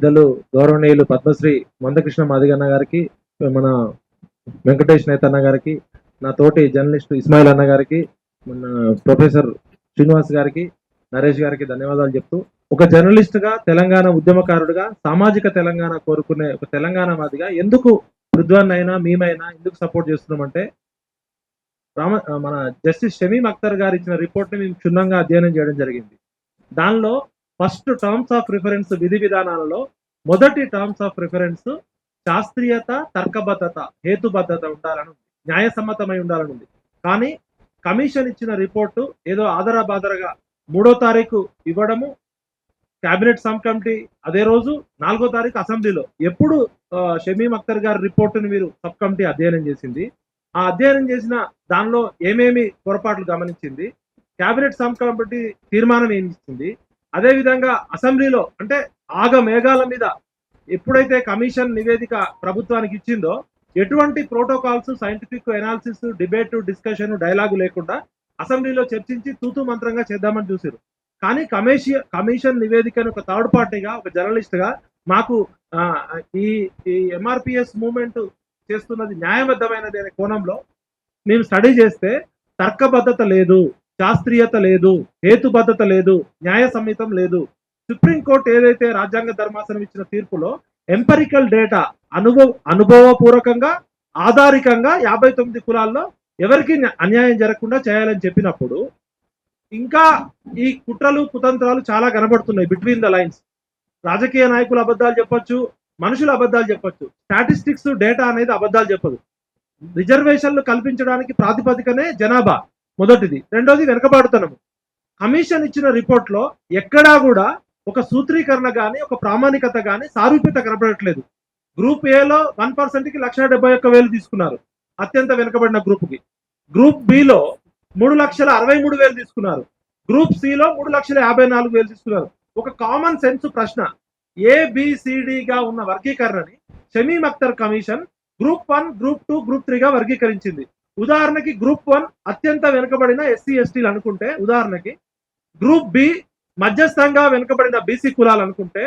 పెద్దలు గౌరవనీయులు పద్మశ్రీ మందకృష్ణ మాదిగన్న గారికి, మన వెంకటేష్ నేతన్న గారికి, నా తోటి జర్నలిస్ట్ ఇస్మాయిల్ అన్న గారికి, మన ప్రొఫెసర్ శ్రీనివాస్ గారికి, నరేష్ గారికి ధన్యవాదాలు చెప్తూ, ఒక జర్నలిస్ట్ గా, తెలంగాణ ఉద్యమకారుడుగా, సామాజిక తెలంగాణ కోరుకునే ఒక తెలంగాణ మాదిగా ఎందుకు పృథ్వన్ అయినా మేమైనా ఎందుకు సపోర్ట్ చేస్తున్నామంటే, మన జస్టిస్ షమీమ్ అఖ్తర్ గారు ఇచ్చిన రిపోర్ట్ ని మేము క్షుణ్ణంగా అధ్యయనం చేయడం జరిగింది. దానిలో ఫస్ట్ టర్మ్స్ ఆఫ్ రిఫరెన్స్ విధి విధానాలలో మొదటి టర్మ్స్ ఆఫ్ రిఫరెన్స్ శాస్త్రీయత, తర్కబద్ధత, హేతుబద్ధత ఉండాలని ఉంది, న్యాయసమ్మతమై ఉండాలని ఉంది. కానీ కమిషన్ ఇచ్చిన రిపోర్టు ఏదో ఆదరబాదరగా 3వ తారీఖు ఇవ్వడము, కేబినెట్ సబ్ కమిటీ అదే రోజు 4వ తారీఖు అసెంబ్లీలో ఎప్పుడు షమీమ్ అఖ్తర్ గారి రిపోర్టుని మీరు సబ్ కమిటీ అధ్యయనం చేసింది, ఆ అధ్యయనం చేసిన దానిలో ఏమేమి పొరపాట్లు గమనించింది, కేబినెట్ సబ్ కమిటీ తీర్మానం ఏమి ఇచ్చింది, అదేవిధంగా అసెంబ్లీలో అంటే మేఘాల మీద ఎప్పుడైతే కమిషన్ నివేదిక ప్రభుత్వానికి ఇచ్చిందో ఎటువంటి protocols, scientific analysis, debate, discussion, dialogue లేకుండా అసెంబ్లీలో చర్చించి తూతూ మంత్రంగా చేద్దామని చూసారు. కానీ కమిషన్ నివేదికను ఒక థర్డ్ పార్టీగా, ఒక జర్నలిస్ట్ గా మాకు ఈ ఎంఆర్పిఎస్ మూవ్మెంట్ చేస్తున్నది న్యాయబద్ధమైనది అనే కోణంలో మేము స్టడీ చేస్తే తర్కబద్ధత లేదు, శాస్త్రీయత లేదు, హేతుబద్ధత లేదు, న్యాయ సమ్మితం లేదు. సుప్రీంకోర్టు ఏదైతే రాజ్యాంగ ధర్మాసనం ఇచ్చిన తీర్పులో ఎంపరికల్ డేటా అనుభవపూర్వకంగా ఆధారికంగా 59 కులాల్లో ఎవరికి అన్యాయం జరగకుండా చేయాలని చెప్పినప్పుడు ఇంకా ఈ కుట్రలు కుతంత్రాలు చాలా కనబడుతున్నాయి బిట్వీన్ ద లైన్స్. రాజకీయ నాయకులు అబద్ధాలు చెప్పొచ్చు, మనుషులు అబద్ధాలు చెప్పొచ్చు, స్టాటిస్టిక్స్ డేటా అనేది అబద్ధాలు చెప్పదు. రిజర్వేషన్లు కల్పించడానికి ప్రాతిపదికనే జనాభా మొదటిది, రెండోది వెనుకబాటుతనము. కమిషన్ ఇచ్చిన రిపోర్ట్ లో ఎక్కడా కూడా ఒక సూత్రీకరణ గాని, ఒక ప్రామాణికత గాని, సారూప్యత కనబడట్లేదు. గ్రూప్ ఏలో 1% కి 1,71,000 తీసుకున్నారు అత్యంత వెనుకబడిన గ్రూప్ కి. గ్రూప్ బిలో 3,63,000 తీసుకున్నారు. గ్రూప్ సిలో 3,54,000 తీసుకున్నారు. ఒక కామన్ సెన్స్ ప్రశ్న, ఏబిసిడిగా ఉన్న వర్గీకరణని Shamim Akhtar commission group 1, group 2, group 3గా వర్గీకరించింది. ఉదాహరణకి గ్రూప్ 1 అత్యంత వెనుకబడిన ఎస్సీ ఎస్టీలు అనుకుంటే, ఉదాహరణకి గ్రూప్ బి మధ్యస్థంగా వెనుకబడిన బీసీ కులాలు అనుకుంటే,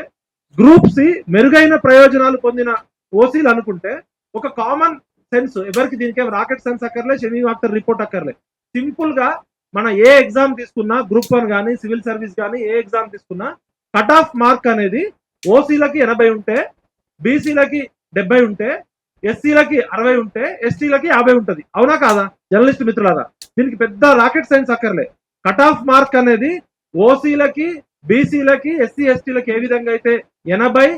గ్రూప్ సి మెరుగైన ప్రయోజనాలు పొందిన ఓసీలు అనుకుంటే, ఒక కామన్ సెన్స్, ఎవరికి దీనికేం రాకెట్ సైన్స్ అక్కర్లే, షమీమ్ అఖ్తర్ రిపోర్ట్ అక్కర్లే, సింపుల్ గా మన ఏ ఎగ్జామ్ తీసుకున్నా, గ్రూప్ 1 కానీ, సివిల్ సర్వీస్ కానీ, ఏ ఎగ్జామ్ తీసుకున్నా కట్ ఆఫ్ మార్క్ అనేది ఓసీలకి 80 ఉంటే, బీసీలకి 70 ఉంటే, ఎస్సీలకి 60 ఉంటే, ఎస్టీలకి 50 ఉంటది. అవునా కాదా జర్నలిస్ట్ మిత్రులారా? దీనికి పెద్ద రాకెట్ సైన్స్ అక్కర్లే. కట్ ఆఫ్ మార్క్ అనేది ఓసీలకి, బీసీలకి, ఎస్సీ ఎస్టీలకి ఏ విధంగా అయితే 80,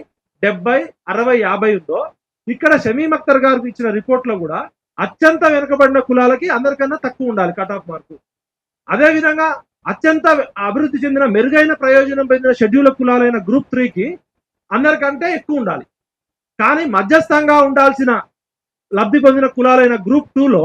70, 60, 50 ఉందో, ఇక్కడ షమీమ్ అఖ్తర్ గారికి ఇచ్చిన రిపోర్ట్ లో కూడా అత్యంత వెనుకబడిన కులాలకి అందరికన్నా తక్కువ ఉండాలి కట్ ఆఫ్ మార్కు. అదే విధంగా అత్యంత అభివృద్ధి చెందిన మెరుగైన ప్రయోజనం పొందిన షెడ్యూల్ కులాలైన గ్రూప్ 3కి అందరికంటే ఎక్కువ ఉండాలి. కానీ మధ్యస్థంగా ఉండాల్సిన లబ్ధి పొందిన కులాలైన గ్రూప్ 2లో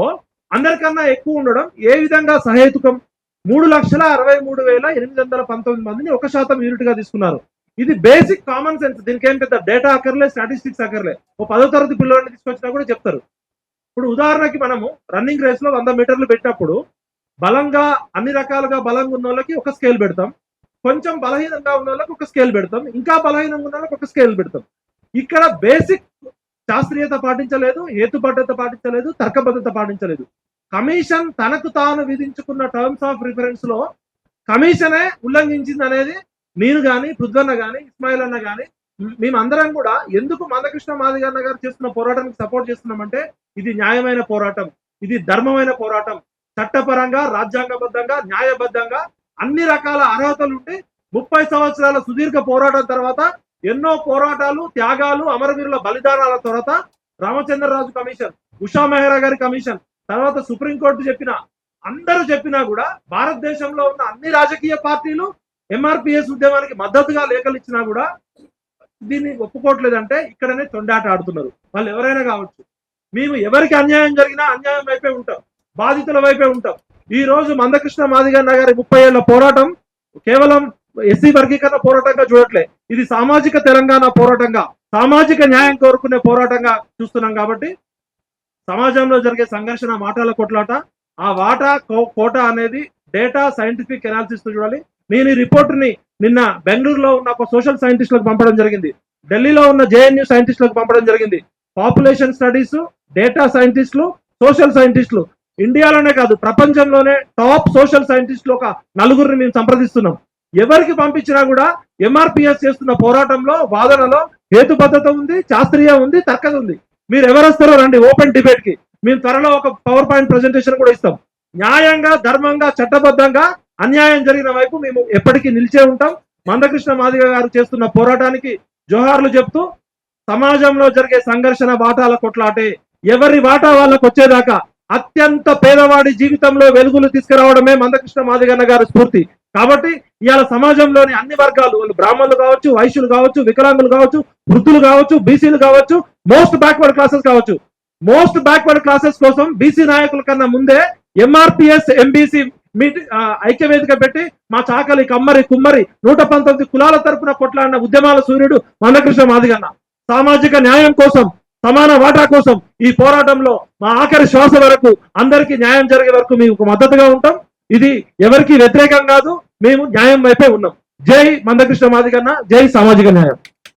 అందరికన్నా ఎక్కువ ఉండడం ఏ విధంగా సహేతుకం? 3,63,819 మందిని 1% యూనిట్ గా తీసుకున్నారు. ఇది బేసిక్ కామన్ సెన్స్. దీనికి ఏం పెద్ద డేటా అక్కర్లే, స్టాటిస్టిక్స్ అక్కర్లే. ఓ 10వ తరగతి పిల్లవాడిని తీసుకొచ్చినా కూడా చెప్తారు. ఇప్పుడు ఉదాహరణకి మనము రన్నింగ్ రేస్ లో 100 మీటర్లు పెట్టినప్పుడు బలంగా, అన్ని రకాలుగా బలంగా ఉన్న వాళ్ళకి ఒక స్కేల్ పెడతాం, కొంచెం బలహీనంగా ఉన్న వాళ్ళకి ఒక స్కేల్ పెడతాం, ఇంకా బలహీనంగా ఉన్న వాళ్ళకి ఒక స్కేల్ పెడతాం. ఇక్కడ బేసిక్ శాస్త్రీయత పాటించలేదు, హేతుబద్ధత పాటించలేదు, తర్కబద్ధత పాటించలేదు. కమిషన్ తనకు తాను విధించుకున్న టర్మ్స్ ఆఫ్ రిఫరెన్స్ లో కమిషనే ఉల్లంఘించింది అనేది నేను గాని, పృథ్వన్న గాని, ఇస్మాయిల్ అన్న గాని, మేమందరం కూడా ఎందుకు మందకృష్ణ మాదిగన్న గారు చేస్తున్న పోరాటానికి సపోర్ట్ చేస్తున్నామంటే, ఇది న్యాయమైన పోరాటం, ఇది ధర్మమైన పోరాటం, చట్టపరంగా, రాజ్యాంగబద్ధంగా, న్యాయబద్ధంగా అన్ని రకాల అర్హతలు ఉంటే 30 సంవత్సరాల సుదీర్ఘ పోరాటం తర్వాత, ఎన్నో పోరాటాలు, త్యాగాలు, అమరవీరుల బలిదానాల తర్వాత రామచంద్రరాజు కమిషన్, ఉషా మెహ్రా గారి కమిషన్, తర్వాత సుప్రీంకోర్టు చెప్పిన, అందరూ చెప్పినా కూడా భారతదేశంలో ఉన్న అన్ని రాజకీయ పార్టీలు ఎంఆర్పిఎస్ ఉద్యమానికి మద్దతుగా లేఖలు ఇచ్చినా కూడా దీన్ని ఒప్పుకోవట్లేదంటే ఇక్కడనే తొండాట ఆడుతున్నారు. వాళ్ళు ఎవరైనా కావచ్చు. మేము ఎవరికి అన్యాయం జరిగినా అన్యాయం వైపే ఉంటాం, బాధితుల వైపే ఉంటాం. ఈ రోజు మందకృష్ణ మాదిగన్న గారి 30 ఏళ్ల పోరాటం కేవలం ఎస్సీ వర్గీకరణ పోరాటంగా చూడట్లే, ఇది సామాజిక తెలంగాణ పోరాటంగా, సామాజిక న్యాయం కోరుకునే పోరాటంగా చూస్తున్నాం. కాబట్టి సమాజంలో జరిగే సంఘర్షణ, మాటల కొట్లాట, ఆ వాటా కోట అనేది డేటా, సైంటిఫిక్ ఎనాలిసిస్ తో చూడాలి. నేను ఈ రిపోర్ట్ ని నిన్న బెంగళూరులో ఉన్న ఒక సోషల్ సైంటిస్టులకు పంపడం జరిగింది. ఢిల్లీలో ఉన్న జేఎన్యూ సైంటిస్టులకు పంపడం జరిగింది. పాపులేషన్ స్టడీస్, డేటా సైంటిస్టులు, సోషల్ సైంటిస్టులు, ఇండియాలోనే కాదు ప్రపంచంలోనే టాప్ సోషల్ సైంటిస్టులు ఒక నలుగురిని మేము సంప్రదిస్తున్నాం. ఎవరికి పంపించినా కూడా ఎంఆర్పిఎస్ చేస్తున్న పోరాటంలో, వాదనలో హేతుబద్ధత ఉంది, శాస్త్రీయ ఉంది, తర్కత ఉంది. మీరు ఎవరు వస్తారో రండి ఓపెన్ డిబేట్ కి. మేము త్వరలో ఒక పవర్ పాయింట్ ప్రెజెంటేషన్ కూడా ఇస్తాం. న్యాయంగా, ధర్మంగా, చట్టబద్ధంగా అన్యాయం జరిగిన వైపు మేము ఎప్పటికీ నిలిచే ఉంటాం. మందకృష్ణ మాదిగ గారు చేస్తున్న పోరాటానికి జోహార్లు చెప్తూ, సమాజంలో జరిగే సంఘర్షణ వాటాల కొట్లాటే ఎవరి వాటా వాళ్ళకు వచ్చేదాకా అత్యంత పేదవాడి జీవితంలో వెలుగులు తీసుకురావడమే మందకృష్ణ మాదిగన్న గారి స్ఫూర్తి. కాబట్టి ఇవాళ సమాజంలోని అన్ని వర్గాలు, వాళ్ళు బ్రాహ్మణులు కావచ్చు, వైశ్యులు కావచ్చు, వికలాంగులు కావచ్చు, వృద్ధులు కావచ్చు, బీసీలు కావచ్చు, మోస్ట్ బ్యాక్వర్డ్ క్లాసెస్ కావచ్చు, మోస్ట్ బ్యాక్వర్డ్ క్లాసెస్ కోసం బీసీ నాయకుల కన్నా ముందే ఎంఆర్పిఎస్, ఎంబీసీ ఐక్యవేదిక పెట్టి మా చాకలి, కమ్మరి, కుమ్మరి 119 కులాల తరపున కొట్లాడిన ఉద్యమాల సూర్యుడు మందకృష్ణ మాదిగన్న. సామాజిక న్యాయం కోసం, సమాన వాటా కోసం ఈ పోరాటంలో మా ఆఖరి శ్వాస వరకు అందరికీ న్యాయం జరిగే వరకు మేము మద్దతుగా ఉంటాం. ఇది ఎవరికి వ్యతిరేకం కాదు, మేము న్యాయం వైపే ఉన్నాం. జై మందకృష్ణ మాదిగన్న, జై సామాజిక న్యాయం.